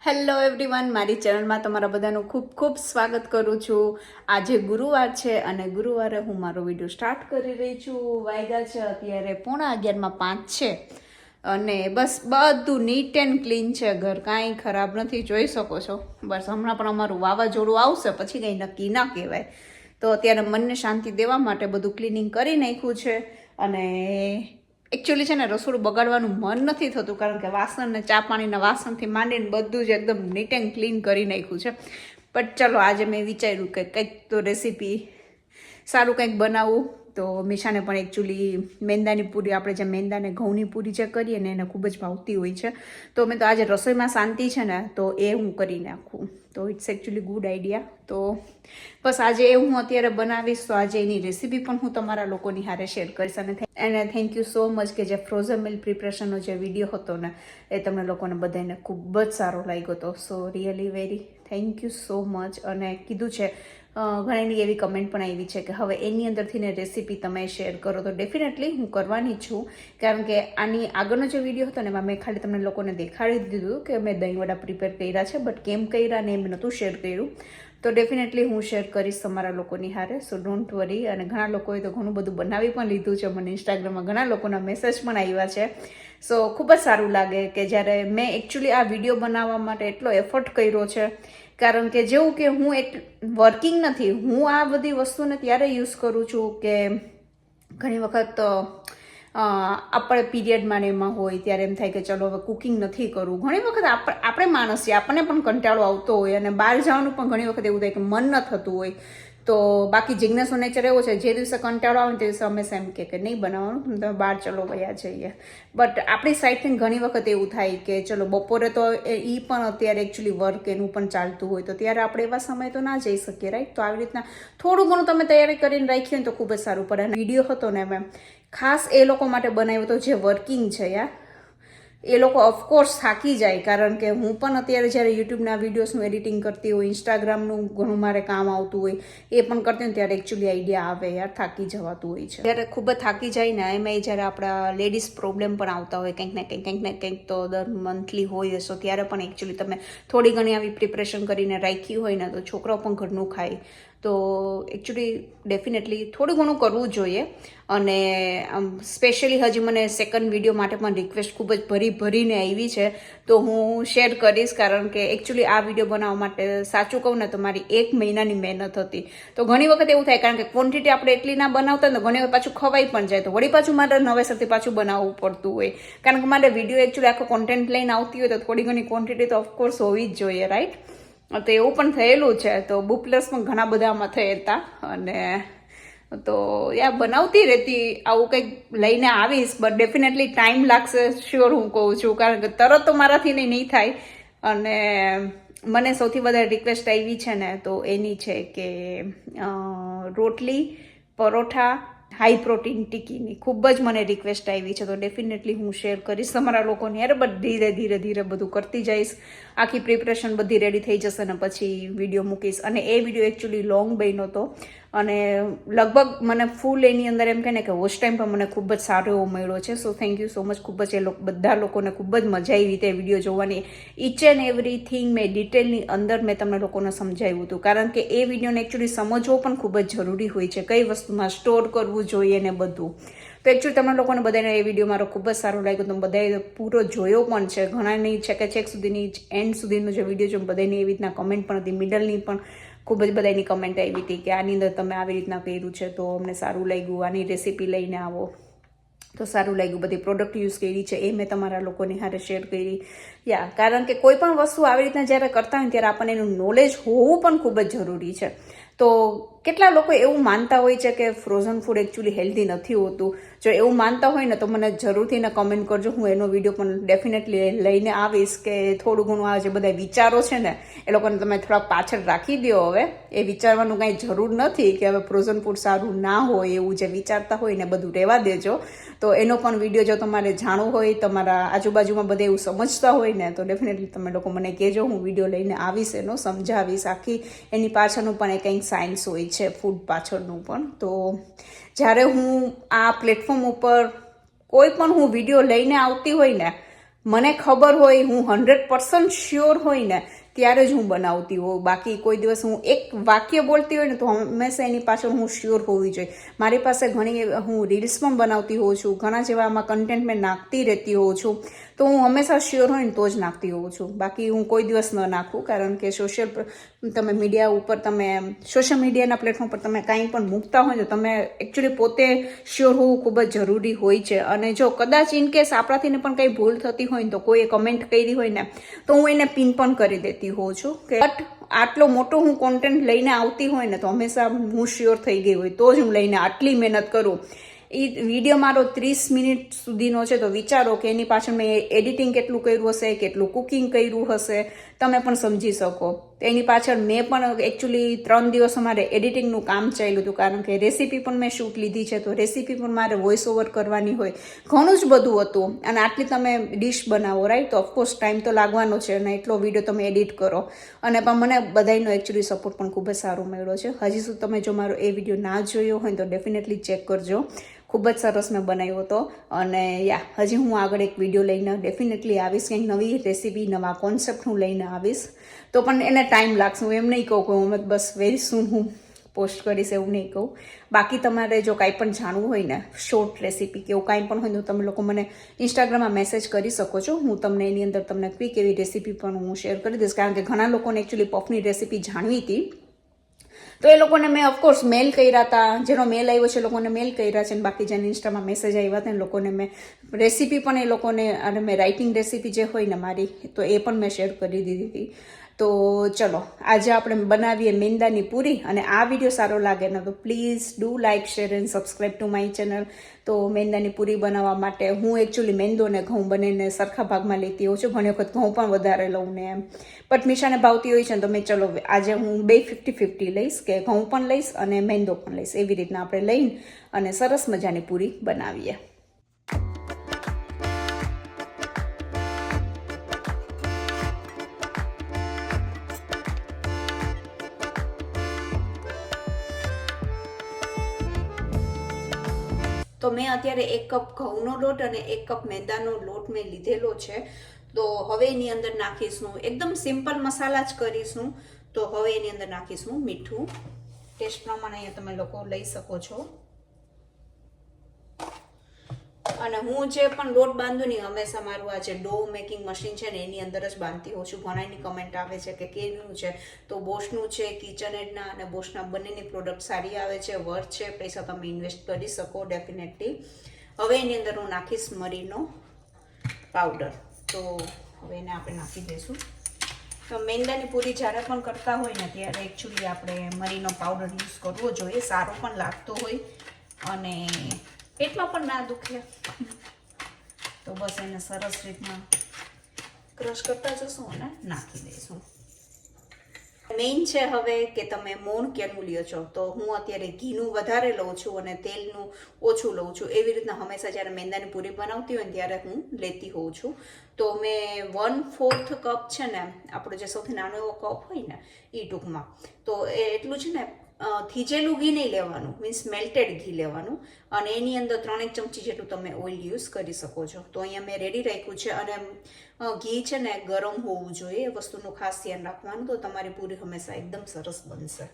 Hello everyone, મારી ચેનલમાં તમારા બધાનું ખૂબ ખૂબ સ્વાગત કરું છું. આજે ગુરુવાર છે અને ગુરુવારે હું મારો વિડીયો સ્ટાર્ટ કરી રહી છું. વાગ્યા છે અત્યારે 11:45 છે અને બસ બધું નીટ એન્ડ ક્લીન છે. ઘર કાંઈ ખરાબ નથી, જોઈ શકો છો. બસ હમણાં પણ અમારું વાવાઝોડું આવશે, પછી કંઈ નક્કી ના કહેવાય. તો અત્યારે મનને શાંતિ દેવા માટે બધું ક્લિનિંગ કરી નાખ્યું છે. અને એકચ્યુઅલી છે ને, રસોડું બગાડવાનું મન નથી થતું, કારણ કે વાસણ ને ચા પાણીના વાસણથી માંડીને બધું જ એકદમ નીટ એન્ડ ક્લીન કરી નાખ્યું છે. બટ ચલો, આજે મેં વિચાર્યું કે કંઈક તો રેસીપી સારું કંઈક બનાવવું. તો મીશાને પણ એકચ્યુઅલી મેંદાની પૂરી, આપણે જે મેંદાને ઘઉંની પૂરી જે કરીએ ને, એને ખૂબ જ ભાવતી હોય છે. તો મેં તો આજે રસોઈમાં શાંતિ છે ને, તો એ હું કરી નાખું. તો ઇટ્સ એકચ્યુઅલી ગુડ આઈડિયા. તો બસ આજે એ હું અત્યારે બનાવીશ. તો આજે એની રેસીપી પણ હું તમારા લોકોની હારે શેર કરીશ. અને થેન્ક યુ સો મચ કે જે ફ્રોઝન મિલ્ક પ્રિપરેશનનો જે વિડીયો હતો ને, એ તમને લોકોને બધાને ખૂબ જ સારો લાગ્યો હતો. So really very thank you so much. અને કીધું છે, ઘણીની એવી કમેન્ટ પણ આવી છે કે હવે એની અંદરથી ને રેસીપી તમે શેર કરો. તો ડેફિનેટલી હું કરવાની છું, કારણ કે આની આગળનો જે વિડીયો હતો ને, એમાં મેં ખાલી તમને લોકોને દેખાડી દીધું કે મેં દહીંવડા પ્રિપેર કર્યા છે, બટ કેમ કર્યા ને એમ નહોતું શેર કર્યું. તો ડેફિનેટલી હું શેર કરીશ તમારા લોકોની હારે. સો ડોન્ટ વરી. અને ઘણા લોકોએ તો ઘણું બધું બનાવી પણ લીધું છે. મને ઇન્સ્ટાગ્રામમાં ઘણા લોકોના મેસેજ પણ આવ્યા છે. સો ખૂબ જ સારું લાગે કે જ્યારે મેં એકચ્યુઅલી આ વિડીયો બનાવવા માટે એટલો એફર્ટ કર્યો છે, કારણ કે જેવું કે હું વર્કિંગ નથી, હું આ બધી વસ્તુને ત્યારે યુઝ કરું છું કે ઘણી વખત આપણે પીરિયડમાં ને એમાં હોય ત્યારે એમ થાય કે ચલો હવે કુકિંગ નથી કરવું. ઘણી વખત આપણે માણસ છીએ, આપણને પણ કંટાળો આવતો હોય અને બહાર જવાનું પણ ઘણી વખત એવું થાય કે મન ન થતું હોય. તો બાકી જિજ્ઞાસનો નેચર એવો છે, જે દિવસે કંટાળો આવે ને તે દિવસે હંમેશા એમ કે નહીં બનાવવાનું, તમે બહાર ચલો વયા જઈએ. બટ આપણી સાઈડથી ઘણી વખત એવું થાય કે ચલો બપોરે તો એ પણ અત્યારે એકચ્યુઅલી વર્ક એનું પણ ચાલતું હોય, તો ત્યારે આપણે એવા સમય તો ના જઈ શકીએ, રાઈટ? તો આવી રીતના થોડું ઘણું તમે તૈયારી કરીને રાખી હોય તો ખૂબ જ સારું પડે. વિડીયો હતો ને મેમ ખાસ એ લોકો માટે બનાવ્યો હતો જે વર્કિંગ છે યાર. એ લોકો ઓફકોર્સ થાકી જાય, કારણ કે હું પણ અત્યારે જ્યારે યુટ્યુબના વિડીયોઝનું એડિટિંગ કરતી હોય, ઇન્સ્ટાગ્રામનું ઘણું મારે કામ આવતું હોય, એ પણ કરતી હોય ત્યારે એકચ્યુઅલી આઈડિયા આવે યાર, થાકી જવાતું હોય છે. જ્યારે ખૂબ જ થાકી જાય ને, એમાં જ્યારે આપણા લેડીઝ પ્રોબ્લેમ પણ આવતા હોય કંઈક ને કંઈક તો દર મંથલી હોય હશો, ત્યારે પણ એકચ્યુઅલી તમે થોડી ઘણી આવી પ્રિપરેશન કરીને રાખી હોય ને, તો છોકરાઓ પણ ઘરનું ખાય. તો એકચ્યુઅલી ડેફિનેટલી થોડું ઘણું કરવું જોઈએ. અને સ્પેશિયલી હજી મને સેકન્ડ વિડીયો માટે પણ રિક્વેસ્ટ ખૂબ જ ભરીને આવી છે, તો હું શેર કરીશ. કારણ કે એકચ્યુઅલી આ વિડીયો બનાવવા માટે સાચું કહું ને તો મારી 1 મહિનાની મહેનત હતી. તો ઘણી વખત એવું થાય, કારણ કે ક્વોન્ટિટી આપણે એટલી ના બનાવતા ને, ઘણી વખત પાછું ખવાઈ પણ જાય, તો વળી પાછું મારે નવેસરથી પાછું બનાવવું પડતું હોય. કારણ કે મારે વિડીયો એકચ્યુઅલી આખો કોન્ટેન્ટ લઈને આવતી હોય, તો થોડી ઘણી ક્વોન્ટિટી તો ઓફકોર્સ હોવી જ જોઈએ, રાઈટ? તો એવું પણ થયેલું છે. તો બુકલેસ પણ ઘણા બધા આમાં થયેલા. અને તો યા બનાવતી રહેતી, આવું કંઈક લઈને આવીશ, બટ ડેફિનેટલી ટાઈમ લાગશે, શ્યોર હું કહું છું, કારણ કે તરત તો મારાથી નહીં થાય. અને મને સૌથી વધારે રિક્વેસ્ટ આવી છે ને, તો એની છે કે રોટલી પરોઠા હાઈ પ્રોટીન ટિક્કીની ખૂબ જ મને રિક્વેસ્ટ આવી છે. તો ડેફિનેટલી હું શેર કરીશ તમારા લોકોને યાર. બટ ધીરે ધીરે બધું કરતી જઈશ. આખી પ્રિપરેશન બધી રેડી થઈ જશે ને પછી વિડીયો મૂકીશ. અને એ વિડીયો એકચ્યુઅલી લોંગ બન્યો હતો, અને લગભગ મને ફૂલ એની અંદર એમ કહે ને કે વોચ ટાઈમ પણ મને ખૂબ જ સારો એવો મળ્યો છે. So thank you so much. ખૂબ જ બધા લોકોને ખૂબ જ મજા આવી તે વિડીયો જોવાની. ઈચ એન્ડ એવરીથિંગ મેં ડિટેલની અંદર મેં તમને લોકોને સમજાવ્યું હતું, કારણ કે એ વિડીયોને એકચ્યુઅલી સમજવો પણ ખૂબ જ જરૂરી હોય છે, કઈ વસ્તુમાં સ્ટોર કરવું જોઈએ ને બધું. તો એકચ્યુઅલી તમને લોકોને બધાને એ વિડીયો મારો ખૂબ જ સારો લાગ્યો. તો બધાએ પૂરો જોયો પણ છે. ઘણાની છે કે છેક સુધીની એન્ડ સુધીનો જે વિડીયો છે, બધાની એવી રીતના કમેન્ટ પણ હતી, મિડલની પણ ખૂબ જ બધાની કમેન્ટ આવી હતી કે આની અંદર તમે આવી રીતના કર્યું છે તો અમને સારું લાગ્યું, આની રેસીપી લઈને આવો તો સારું લાગ્યું. બધી પ્રોડક્ટ યુઝ કરી છે એ મેં તમારા લોકોની હારે શેર કરી. યા કારણ કે કોઈ પણ વસ્તુ આવી રીતના જ્યારે કરતા હોય ત્યારે આપણને એનું નોલેજ હોવું પણ ખૂબ જ જરૂરી છે. તો કેટલા લોકો એવું માનતા હોય છે કે ફ્રોઝન ફૂડ એકચ્યુઅલી હેલ્ધી નથી હોતું. જો એવું માનતા હોય ને તો મને જરૂરથી ને કમેન્ટ કરજો. હું એનો વિડીયો પણ ડેફિનેટલી લઈને આવીશ કે થોડું ઘણું આ જે બધા વિચારો છે ને એ લોકોને તમે થોડાક પાછળ રાખી દો. હવે એ વિચારવાનું કાંઈ જરૂર નથી કે હવે ફ્રોઝન ફૂડ સારું ના હોય, એવું જે વિચારતા હોય ને બધું રહેવા દેજો. તો એનો પણ વિડીયો જો તમારે જાણવું હોય, તમારા આજુબાજુમાં બધા એવું સમજતા હોય ને, તો ડેફિનેટલી તમે લોકો મને કહેજો. હું વિડીયો લઈને આવીશ, એનો સમજાવીશ. આખી એની પાછળનું પણ એ કંઈક સાયન્સ હોય છે, ફૂડ પાછળનું પણ. તો જ્યારે હું આ પ્લેટફોર્મ ઉપર કોઈ પણ હું વિડીયો લઈને આવતી હોય ને, મને ખબર હોય, હું 100% શ્યોર હોય ને ત્યારે જ હું બનાવતી હોઉં. બાકી કોઈ દિવસ હું એક વાક્ય બોલતી હોય ને તો હંમેશા એની પાછળ હું શ્યોર હોવી જોઈએ. મારી પાસે હું રીલ્સ પણ બનાવતી હોઉં છું, ઘણા જેવા આમાં કન્ટેન્ટ મેં નાખતી રહેતી હોઉં છું, તો હું હંમેશા શ્યોર હોય ને તો જ નાખતી હોઉં છું. બાકી હું કોઈ દિવસ ન નાખું, કારણ કે તમે મીડિયા ઉપર, સોશિયલ મીડિયાના પ્લેટફોર્મ પર તમે કાંઈ પણ મૂકતા હોય તો તમે એકચ્યુઅલી પોતે શ્યોર હોવું ખૂબ જ જરૂરી હોય છે. અને જો કદાચ ઇનકેસ આપણાથી પણ કંઈ ભૂલ થતી હોય ને તો કોઈએ કમેન્ટ કરી હોય ને તો હું એને પિન પણ કરી દેતી હોઉં છું કે બટ આટલો મોટો હું કોન્ટેન્ટ લઈને આવતી હોય ને તો હંમેશા હું શ્યોર થઈ ગઈ હોય તો જ હું લઈને આટલી મહેનત કરું. એ વિડીયો મારો 30 મિનિટ સુધીનો છે તો વિચારો કે એની પાછળ મેં એડિટિંગ કેટલું કર્યું હશે, કેટલું કુકિંગ કર્યું હશે, તમે પણ સમજી શકો. એની પાછળ મેં પણ એકચ્યુઅલી 3 દિવસ મારે એડિટિંગનું કામ ચાલ્યું હતું, કારણ કે રેસીપી પણ મેં શૂટ લીધી છે તો રેસીપી પણ મારે વોઇસ ઓવર કરવાની હોય, ઘણું જ બધું હતું. અને આટલી તમે ડિશ બનાવો રાઈટ, તો ઓફકોર્સ ટાઈમ તો લાગવાનો છે અને એટલો વિડીયો તમે એડિટ કરો. અને પણ મને બધાનો એકચ્યુઅલી સપોર્ટ પણ ખૂબ જ સારો મળ્યો છે. હજી સુધી તમે જો મારો એ વિડીયો ના જોયો હોય તો ડેફિનેટલી ચેક કરજો, ખૂબ જ સરસ મેં બનાવ્યો હતો. અને હજી હું આગળ એક વિડીયો લઈને ડેફિનેટલી આવીશ, કંઈક નવી રેસીપી, નવા કોન્સેપ્ટ હું લઈને આવીશ. તો પણ એને ટાઈમ લાગશે, હું એમ નહીં કહું કે હું બસ વેરી સૂન હું પોસ્ટ કરીશ, એવું નહીં કહું. બાકી તમારે જો કાંઈ પણ જાણવું હોય ને, શોર્ટ રેસીપી કે એવું કાંઈ પણ હોય તો તમે લોકો મને ઇન્સ્ટાગ્રામમાં મેસેજ કરી શકો છો. હું તમને એની અંદર તમને ક્વિક એવી રેસીપી પણ હું શેર કરી દઈશ, કારણ કે ઘણા લોકોને એકચ્યુઅલી પફની રેસીપી જાણવી હતી તો એ લોકોને મેં ઓફકોર્સ મેલ કર્યા હતા. જેનો મેલ આવ્યો છે એ લોકોને મેલ કર્યા છે, અને બાકી જેને ઇન્સ્ટામાં મેસેજ આવ્યા હતા એ લોકોને મેં રેસીપી પણ એ લોકોને, અને મેં રાઇટિંગ રેસીપી જે હોય ને મારી, તો એ પણ મેં શેર કરી દીધી હતી. તો ચલો આજે આપણે બનાવીએ મેંદાની પૂરી. અને આ વિડીયો સારો લાગે ને તો please do like, share and subscribe to my channel. તો મેંદાની પૂરી બનાવવા માટે હું એકચ્યુઅલી મેંદો ને ઘઉં બંનેને સરખા ભાગમાં લેતી હોઉં છું. ઘણી વખત ઘઉં પણ વધારે લઉં ને એમ, બટ મીશાને ભાવતી હોય છે ને તો મેં ચલો આજે હું 50-50 લઈશ, કે ઘઉં પણ લઈશ અને મેંદો પણ લઈશ. એવી રીતના આપણે લઈને અને સરસ મજાની પૂરી બનાવીએ. તો મેં અત્યારે 1 કપ ઘઉંનો લોટ અને 1 કપ મેંદાનો લોટ મેં લીધેલો છે. તો હવે એની અંદર નાખીશું, એકદમ સિમ્પલ મસાલા જ કરીશું. તો હવે એની અંદર નાખીશું મીઠું, ટેસ્ટ પ્રમાણે અહીંયા તમે લોકો લઈ શકો છો. અને હું જે પણ લોટ બાંધું ને હંમેશા મારું આ જે ડો મેકિંગ મશીન છે ને એની અંદર જ બાંધતી હોઉં છું. ઘણાની કમેન્ટ આવે છે કે કેનું છે, તો બોશનું છે, કિચનએડના અને બોશના બંનેની પ્રોડક્ટ સારી આવે છે, વર્થ છે, પૈસા તમે ઇન્વેસ્ટ કરી શકો ડેફિનેટલી. હવે એની અંદર હું નાખીશ મરીનો પાવડર. તો હવે એને આપણે નાખી દઈશું. તો મેંદાની પૂરી જ્યારે પણ કરતા હોય ને ત્યારે એકચ્યુઅલી આપણે મરીનો પાવડર યુઝ કરવો જોઈએ, સારો પણ લાગતો હોય અને પેટમાં પણ ના દુખે. તો બસ એને સરસ રીતના ક્રશ કરતા જશું અને નાખી દઈશું. મેઇન છે હવે કે તમે મોણ કેનું લ્યો છો. તો હું અત્યારે ઘીનું વધારે લઉં છું અને તેલનું ઓછું લઉં છું. એવી રીતના હંમેશા જ્યારે મેંદાની પૂરી બનાવતી હોય ને ત્યારે હું લેતી હોઉં છું. તો મેં 1/4 કપ છે ને, આપણો જે સૌથી નાનો એવો કપ હોય ને એ ટૂંકમાં, તો એટલું છે ને થીજેલું ઘી નહીં લેવાનું, મીન્સ મેલ્ટેડ ઘી લેવાનું. અને એની અંદર 3 ચમચી જેટલું તમે ઓઇલ યુઝ કરી શકો છો. તો અહીંયા મેં રેડી રાખ્યું છે. અને ઘી છે ને ગરમ હોવું જોઈએ, એ વસ્તુનું ખાસ ધ્યાન રાખવાનું, તો તમારી પૂરી હંમેશા એકદમ સરસ બનશે.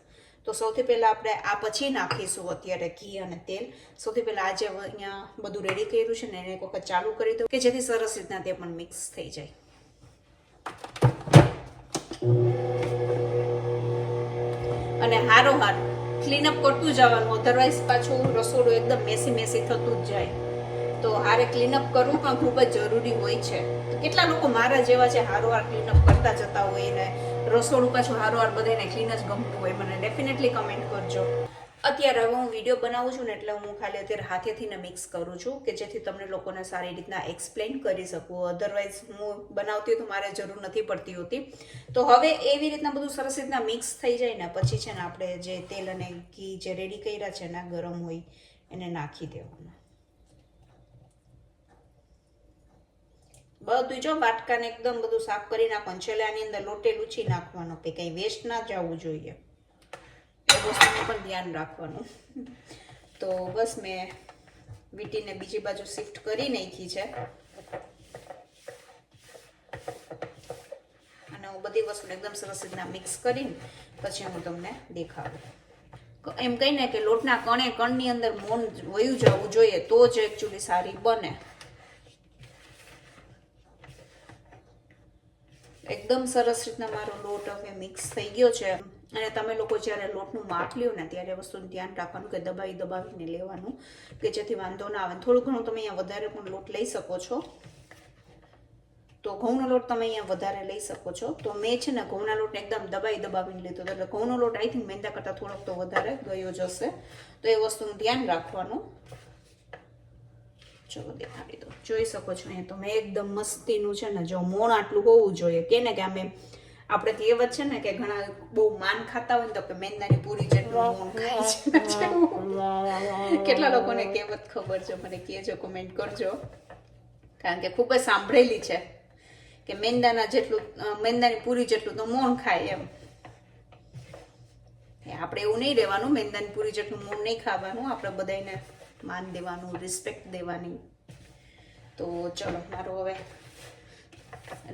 તો સૌથી પહેલાં આપણે આ પછી નાખીશું અત્યારે ઘી અને તેલ. સૌથી પહેલાં આજે અહીંયા બધું રેડી કર્યું છે ને એને એક વખત ચાલુ કરી દો, કે જેથી સરસ રીતના તે પણ મિક્સ થઈ જાય. અને હારોહાર ક્લીનઅપ કરતું જવાનું, અધરવાઇઝ પાછું રસોડું એકદમ મેસી થતું જ જાય. તો હારે ક્લીનઅપ કરવું પણ ખૂબ જ જરૂરી હોય છે. કેટલા લોકો મારા જેવા છે, હારોહાર ક્લીનઅપ કરતા જતા હોય ને રસોડું પાછું હારોહાર બધાને ક્લીન જ ગમતું હોય. મને ડેફિનેટલી કમેન્ટ કરજો. અત્યારે હવે હું વિડીયો બનાવું છું ને એટલે હું ખાલી અત્યારે હાથેથી ને મિક્સ કરું છું, કે જેથી તમને લોકોને સારી રીતના એક્સપ્લેન કરી શકું. અધરવાઇઝ હું બનાવતી હોય તો મારે જરૂર નથી પડતી હોતી. તો હવે એવી રીતના બધું સરસ રીતના મિક્સ થઈ જાય ને પછી છે ને આપણે જે તેલ અને ઘી જે રેડી કર્યા છે ને ગરમ હોય એને નાખી દેવાના. બધું જો વાટકાને એકદમ બધું સાફ કરી નાખવાનું. છેલ્લે આની અંદર લોટે લૂછી નાખવાનો, કે કંઈ વેસ્ટ ના જવું જોઈએ, એ વસ્તુનું પણ ધ્યાન રાખવાનું. તો બસ મેં વીટીને બીજી બાજુ શિફ્ટ કરી નાખી છે. બધી વસ્તુને એકદમ સરસ રીતના મિક્સ કરીને પછી હું તમને દેખાડું. એમ કહીને કે લોટના કણની અંદર મોણ વયું જવું જોઈએ તો જ એકચ્યુઅલી સારી બને. એકદમ સરસ રીતના મારો લોટ હવે મિક્સ થઈ ગયો છે. અને તમે લોકો જ્યારે લોટનું માપ લ્યો ને ત્યારે વસ્તુનું ધ્યાન રાખવાનું કે દબાવીને લેવાનું કે જેથી વાંધો ના આવે. થોડું ઘણું તમે અહીંયા વધારે પણ લોટ લઈ શકો છો. તો ઘઉંનો લોટ તમે અહીંયા વધારે લઈ શકો છો. તો મેં છે ને ઘઉંના લોટને એકદમ દબાવીને લીધો એટલે ઘઉંનો લોટ આઈ થિંક મેંદા કરતાં થોડોક તો વધારે ગયો જશે. તો એ વસ્તુનું ધ્યાન રાખવાનું. ચલો દેખાડી દો, જોઈ શકો છો અહીંયા તો મેં એકદમ મસ્તીનું છે ને જો મોણ આટલું હોવું જોઈએ. કે ને કે આમે આપણે કહેવત છે ને કે ઘણા બહુ માન ખાતા હોય ને તો કે મેંદાની પૂરી જેટલું મોણ ખાય છે. કેટલા લોકોને કહેવત ખબર છે મને કહેજો, કોમેન્ટ કરજો. કારણ કે ખૂબ જ સાંભળેલી છે કે મેંદાની પૂરી જેટલું તો મોણ ખાય એમ. આપણે એવું નહીં રહેવાનું, મેંદાની પૂરી જેટલું મોણ નહીં ખાવાનું. આપણે બધાને માન દેવાનું, રિસ્પેક્ટ દેવાની. તો ચલો મારો હવે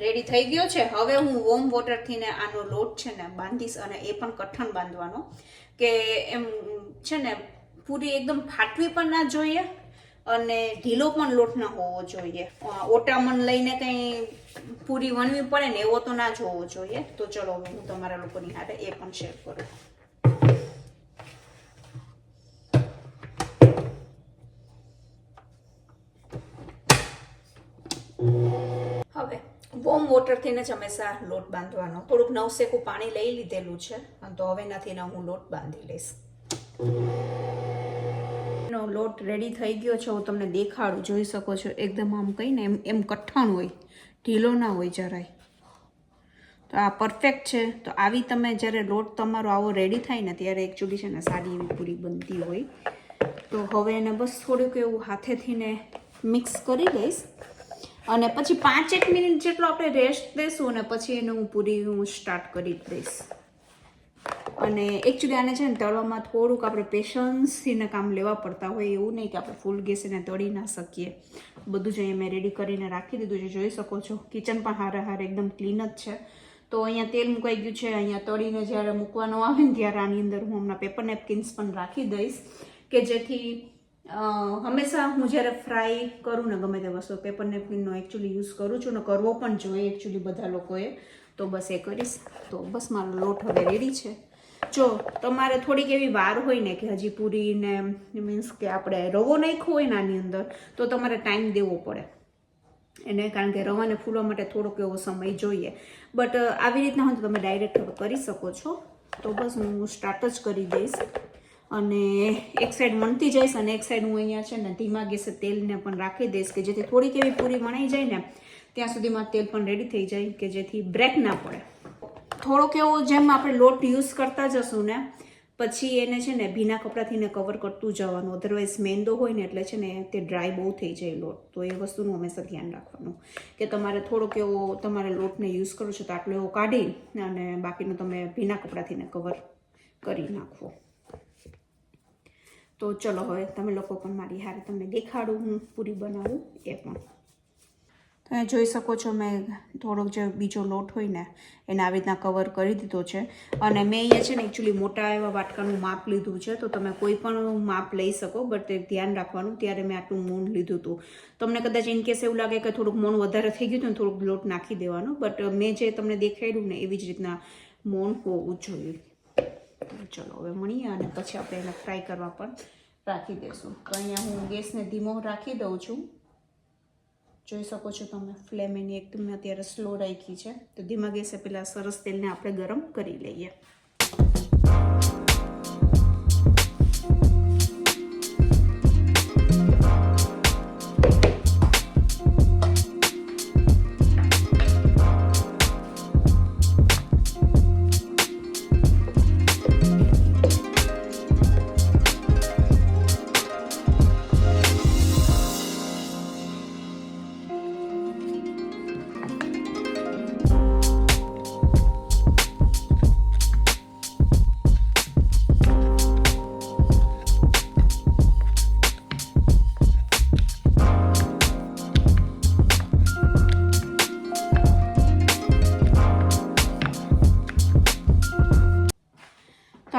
રેડી થઈ ગયો છે. હવે હું વોર્મ વોટરથી ને આનો લોટ છે ને બાંધીશ અને એ પણ કઠણ બાંધવાનો કે એમ છે ને પૂરી એકદમ ફાટવી પણ ના જોઈએ અને ઢીલો પણ લોટ ના હોવો જોઈએ. ઓટામણ લઈને કંઈ પૂરી વણવી પડે ને એવો તો ના જ હોવો જોઈએ. તો ચલો હવે હું તમારા લોકોની હારે એ પણ શેર કરું. હવે વોર્મ વોટરથી જ હંમેશા લોટ બાંધવાનો. થોડુંક નવસેકું પાણી લઈ લીધેલું છે તો હવે નથી ને હું લોટ બાંધી લઈશ. લોટ રેડી થઈ ગયો છે, હું તમને દેખાડું. જોઈ શકો છો એકદમ આમ કહીને એમ કઠણ હોય, ઢીલો ના હોય જરાય. તો આ પરફેક્ટ છે. તો આવી તમે જ્યારે લોટ તમારો આવો રેડી થાય ને ત્યારે એકચ્યુઅલી છે ને સારી એવી પૂરી બનતી હોય. તો હવે એને બસ થોડુંક એવું હાથેથી ને મિક્સ કરી લઈશ અને પછી 5-1 મિનિટ જેટલો આપણે રેસ્ટ દઈશું અને પછી એને હું સ્ટાર્ટ કરી દઈશ. અને એકચ્યુઅલી આને છે ને તળવામાં થોડુંક આપણે પેશન્સથીને કામ લેવા પડતા હોય. એવું નહીં કે આપણે ફૂલ ગેસ એને તળી ના શકીએ. બધું જ અહીંયા મેં રેડી કરીને રાખી દીધું છે. જોઈ શકો છો કિચન પણ હારે એકદમ ક્લીન જ છે. તો અહીંયા તેલ મુકાઈ ગયું છે. અહીંયા તળીને જ્યારે મૂકવાનો આવે ને ત્યારે આની અંદર હું હમણાં પેપર નેપકિન્સ પણ રાખી દઈશ કે જેથી હંમેશા હું જ્યારે ફ્રાય કરું ને ગમે તે વસ્તુ પેપર નેપકિનનો એકચ્યુઅલી યુઝ કરું છું ને કરવો પણ જોઈએ એકચ્યુઅલી બધા લોકોએ. તો બસ એ કરીશ. તો બસ મારો લોટ હવે રેડી છે. જો તમારે થોડીક એવી વાર હોય ને કે હજી પૂરીને મીન્સ કે આપણે રવો નાખ્યો હોય ને આની અંદર તો તમારે ટાઈમ દેવો પડે એને, કારણ કે રવાને ફૂલવા માટે થોડોક એવો સમય જોઈએ. બટ આવી રીતના હોય તો તમે ડાયરેક્ટ કરી શકો છો. તો બસ હું સ્ટાર્ટ જ કરી દઈશ અને એક સાઈડ વણતી જઈશ અને એક સાઈડ હું અહીંયા છે ને ધીમા ગેસે તેલને પણ રાખી દઈશ કે જેથી થોડીક એવી પૂરી વણાઈ જાય ને ત્યાં સુધીમાં તેલ પણ રેડી થઈ જાય કે જેથી બ્રેક ના પડે. થોડોક એવો જેમ આપણે લોટ યુઝ કરતા જશું ને પછી એને છે ને ભીના કપડાથી ને કવર કરતું જવાનું. અધરવાઇઝ મેંદો હોય ને એટલે છે ને તે ડ્રાય બહુ થઈ જાય લોટ. તો એ વસ્તુનું હંમેશા ધ્યાન રાખવાનું કે તમારે થોડોક એવો તમારે લોટને યુઝ કરો છો તો આટલો એવો કાઢી અને બાકીનું તમે ભીના કપડાથી ને કવર કરી નાખવો. તો ચલો હવે તમે લોકો પણ મારી હારે તમને દેખાડું હું પૂરી બનાવું એ પણ. તમે જોઈ શકો છો મેં થોડોક જે બીજો લોટ હોય ને એને આવી રીતના કવર કરી દીધો છે અને મેં અહીંયા છે ને એકચ્યુઅલી મોટા એવા વાટકાનું માપ લીધું છે. તો તમે કોઈ પણ માપ લઈ શકો બટ એ ધ્યાન રાખવાનું. ત્યારે મેં આટલું મોણ લીધું હતું. તમને કદાચ ઇનકેસ એવું લાગે કે થોડુંક મોણ વધારે થઈ ગયું હતું ને થોડુંક લોટ નાખી દેવાનો. બટ મેં જે તમને દેખાડ્યું ને એવી જ રીતના મોણ હોવું જોઈએ. ચલો હવે મળીએ અને પછી આપણે એને ફ્રાય કરવા પણ રાખી દઈશું. તો અહીંયા હું ગેસને ધીમો રાખી દઉં છું. જોઈ શકો છો તમે ફ્લેમ એની એકદમ અત્યારે સ્લો રાખી છે. તો ધીમા ગેસે પેલા સરસ તેલને આપણે ગરમ કરી લઈએ.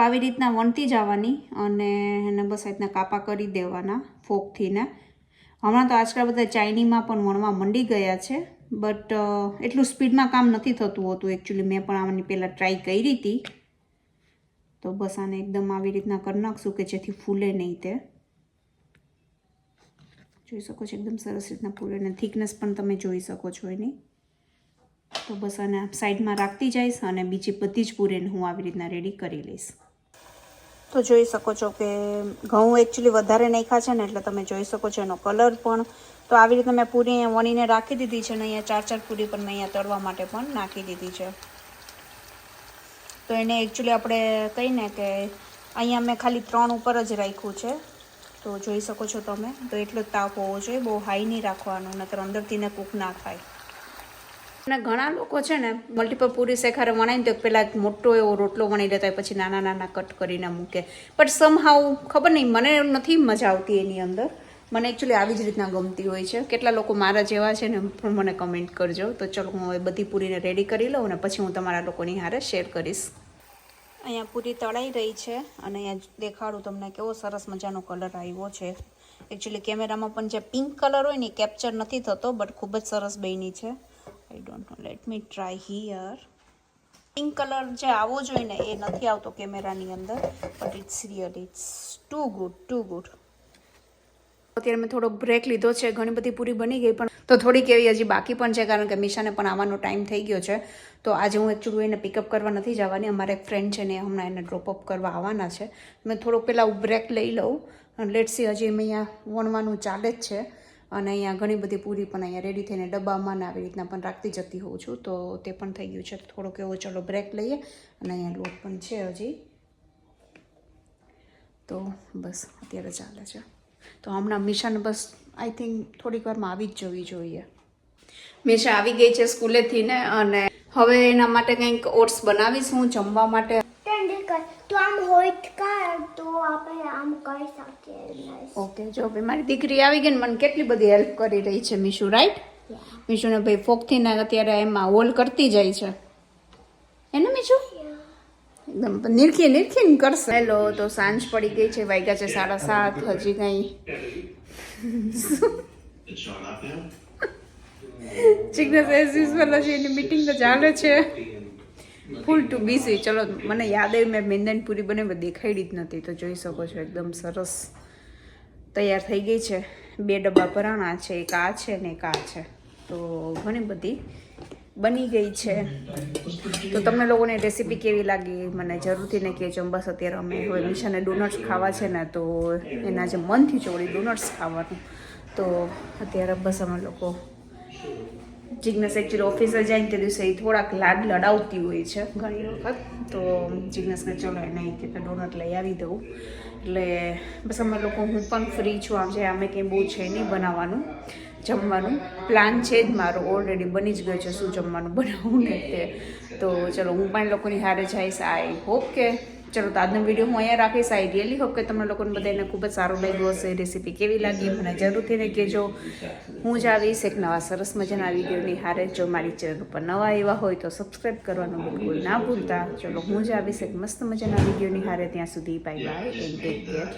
આવી રીતના વણતી જવાની અને એને બસ આ રીતના કાપા કરી દેવાના ફોકથી ને. હમણાં તો આજકાલ બધા ચાઇનીમાં પણ વણવા મંડી ગયા છે, બટ એટલું સ્પીડમાં કામ નથી થતું હોતું એકચ્યુઅલી. મેં પણ આની પહેલાં ટ્રાય કરી હતી. તો બસ આને એકદમ આવી રીતના કરી નાખશું કે જેથી ફૂલે નહીં. તે જોઈ શકો છો એકદમ સરસ રીતના ફૂલે ને થિકનેસ પણ તમે જોઈ શકો છો એની. તો બસ આને સાઈડમાં રાખતી જઈશ અને બીજી બધી જ પૂરીને હું આવી રીતના રેડી કરી લઈશ. તો જોઈ શકો છો કે ઘઉં એકચ્યુઅલી વધારે નાખ્યા છે ને એટલે તમે જોઈ શકો છો એનો કલર પણ. તો આવી રીતે મેં પૂરી અહીંયા વણીને રાખી દીધી છે ને અહીંયા 4 પૂરી પણ મેં અહીંયા તળવા માટે પણ નાખી દીધી છે. તો એને એકચ્યુઅલી આપણે કહીને કે અહીંયા મેં ખાલી 3 ઉપર જ રાખ્યું છે. તો જોઈ શકો છો તમે. તો એટલો જ તાપ હોવો જોઈએ, બહુ હાઈ નહીં રાખવાનું, નકર અંદરથી ને કૂક ના થાય. અને ઘણા લોકો છે ને મલ્ટીપલ પૂરી શેખારે વણાવીને તો પહેલાં મોટો એવો રોટલો વણી લેતા હોય, પછી નાના નાના કટ કરીને મૂકે. બટ સમહાવ ખબર નહીં, મને નથી મજા આવતી એની અંદર. મને એકચ્યુઅલી આવી જ રીતના ગમતી હોય છે. કેટલા લોકો મારા જેવા છે ને પણ મને કમેન્ટ કરજો. તો ચલો હું હવે બધી પૂરીને રેડી કરી લઉં અને પછી હું તમારા લોકોની હારે શેર કરીશ. અહીંયા પૂરી તળાઈ રહી છે અને અહીંયા દેખાડું તમને કેવો સરસ મજાનો કલર આવ્યો છે. એકચ્યુઅલી કેમેરામાં પણ જે પિંક કલર હોય ને કેપ્ચર નથી થતો, બટ ખૂબ જ સરસ બની છે. I don't know, let me try here. Pink colour જે આવવો જોઈએ ને એ નથી આવતો કેમેરાની અંદર, but it's really it's too good, too good. અત્યારે મેં થોડો બ્રેક લીધો છે. ઘણી બધી પૂરી બની ગઈ પણ તો થોડીક એવી હજી બાકી પણ છે, કારણ કે મિશાને પણ આવવાનો ટાઈમ થઈ ગયો છે. તો આજે હું એકચ્યુઅલી એને પિકઅપ કરવા નથી જવાની. અમારા એક ફ્રેન્ડ છે ને હમણાં એને ડ્રોપઅપ કરવા આવવાના છે. મેં થોડોક પહેલાં બ્રેક લઈ લઉં. લેટ્સ સી, હજી મેં અહીંયા વણવાનું ચાલે જ છે અને અહીંયા ઘણી બધી પૂરી પણ અહીંયા રેડી થઈને ડબ્બામાં ને આવી રીતના પણ રાખતી જતી હોઉં છું. તો તે પણ થઈ ગયું છે. થોડોક એવો ચલો બ્રેક લઈએ અને અહીંયા લોટ પણ છે હજી. તો બસ અત્યારે ચાલે છે. તો હમણાં મિશાને બસ આઈ થિંક થોડીક વારમાં આવી જ જવી જોઈએ. મિશા આવી ગઈ છે સ્કૂલેથી ને અને હવે એના માટે કંઈક ઓટ્સ બનાવીશ હું જમવા માટે. તો આમ હોય તો આપણે આમ કરી શકીએ. ઓકે, જો ભાઈ મારી દીકરી આવી ગઈ ને મને કેટલી બધી હેલ્પ કરી રહી છે મીશુ, રાઈટ? મીશુને ભાઈ ફોકથી ને અત્યારે એમાં હોલ કરતી જાય છે એને મીશુ એકદમ નિરખીને કરશે. હેલો, તો સાંજ પડી ગઈ છે, વાગ્યા છે 7:30. હજી કઈ જિગ્નેશ એઝ યુઝ્યુઅલ હજી એની મીટિંગ તો ચાલે છે, ફૂલ ટુ બીઝી. ચલો, મને યાદ આવી મેં મેંદાની પૂરી બનાવી દેખાડી જ નથી. તો જોઈ શકો છો એકદમ સરસ તૈયાર થઈ ગઈ છે. 2 ડબ્બા ભરાણા છે, એક આ છે ને એક આ છે. તો ઘણી બધી બની ગઈ છે. તો તમને લોકોને રેસીપી કેવી લાગી મને જરૂરથી ને કહેજો. બસ અત્યારે અમે હવે મિશાને ડોનટ્સ ખાવા છે ને તો એના જે મનથી ચોળી ડોનટ્સ ખાવાનું. તો અત્યારે બસ અમે લોકો જિગ્નેશ એકચ્યુઅલી ઓફિસે જાય ને તે દિવસે એ થોડાક લાડ લડાવતી હોય છે ઘણી વખત. તો જિગ્નેશને ચલો એને કે ડોનટ લઈ આવી દઉં. એટલે બસ અમે લોકો હું પણ ફ્રી છું. આમ છે અમે કંઈ બહુ છે નહીં બનાવવાનું, જમવાનું પ્લાન છે જ મારો ઓલરેડી બની જ ગયો છે શું જમવાનું બનાવવું ને તે. તો ચલો હું પણ લોકોની હારે જઈશ. આઈ હોપ કે ચલો તો આજનો વિડીયો હું અહીંયા રાખીશ. આઈ રિયલી હોપ કે તમને લોકોને બધાને ખૂબ જ સારું લાગ્યું હશે. રેસીપી કેવી લાગી મને જરૂરથી ને કહેજો. હું જ આવીશ એક નવા સરસ મજાના વિડીયોની હારે. જો મારી ચેનલ ઉપર નવા આવ્યા હોય તો સબસ્ક્રાઈબ કરવાનું બિલકુલ ના ભૂલતા. ચલો હું જ આવીશ એક મસ્ત મજાના વિડીયોની હારે. ત્યાં સુધી bye bye and take care.